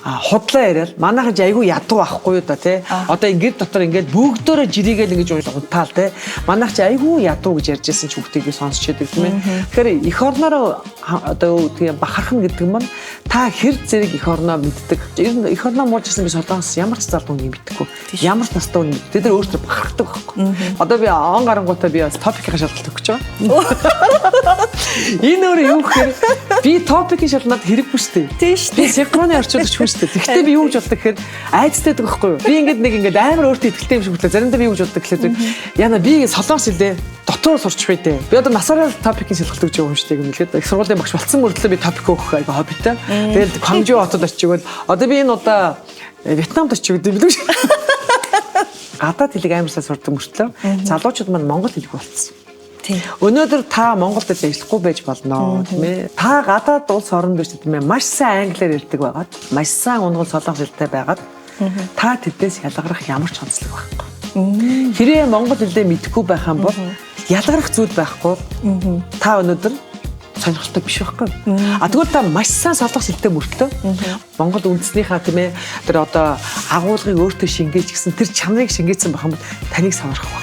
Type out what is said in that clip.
худлаа яриад манайхан айгүй ядуу байхгүй юу да тий. Одоо ингээд дотор ингээд бүгдөө жирийгээл ингэж унтаал тий. Манайх чи айгүй ядуу гэж ярьж байсан ч хүүхдийг сонсч яадаг тийм ээ. Тэгэхээр эх орноор одоо тийм бахархан гэдэг нь та хэр зэрэг эх орноо мэддэг. Ер нь эх орноо мууж ирсэн би Солонгос ямар ч залуу нэг мэдхгүй. Ямар ч настай хүн тэд нар өөрсдөө бахархдаг байхгүй. Одоо би он гарангуудаа би бас топикийн шалгалт өгч байгаа. Энэ өөрөө юу гэхээр би топикийн шалгалт хэрэггүй шүү дээ. Тийм шүү дээ. Би синхроны орчуулагч хүн шүү дээ. Тэгвэл би юу гэж боддог гэхээр айцтай байдаг байхгүй юу? Би ингээд амар өөртөө ихтэй юм шиг хөтлөө. Заримдаа би юу гэж боддог гэхээр яна би Солонгос хэлээ дотор сурч байдэ. Би одоо насаараа топикийн шалгалт өгч байгаа юм шүү дээ гэмэлгээд их сургуулийн багш болсон мөртлөө би топик өгөх айгаа хоббитай. Тэгэл Гванжоу хотод очивол одоо би энэ удаа Вьетнамд очив гэдэг билүү шүү. Гадаад хэлийг амар сайн сурдаг мөртлөө залуучууд маань монгол хэлийг болцсон. Өнөөдөр та Монголд ажиллахгүй байж болно тийм ээ. Та гадаад улс оронд биш тийм ээ. Маш сайн англиар ярьдаг байгаад, маш сайн унгал солонгос хэлтэй байгаад та тэднээс ялгарах ямар ч онцлог байхгүй. Хэрэг монгол хэлээ мэдэхгүй байх юм бол ялгарах зүйл байхгүй. Та өнөөдөр сонирхолтой биш байхгүй. Тэгвэл та маш сайн солонгос хэлтэй мөртлөө Монгол үндэснийхаа тийм ээ тэр одоо агуулгыг өөртөө шингээж гисэн тэр чанарыг шингээсэн байх юм бол таныг сонирхох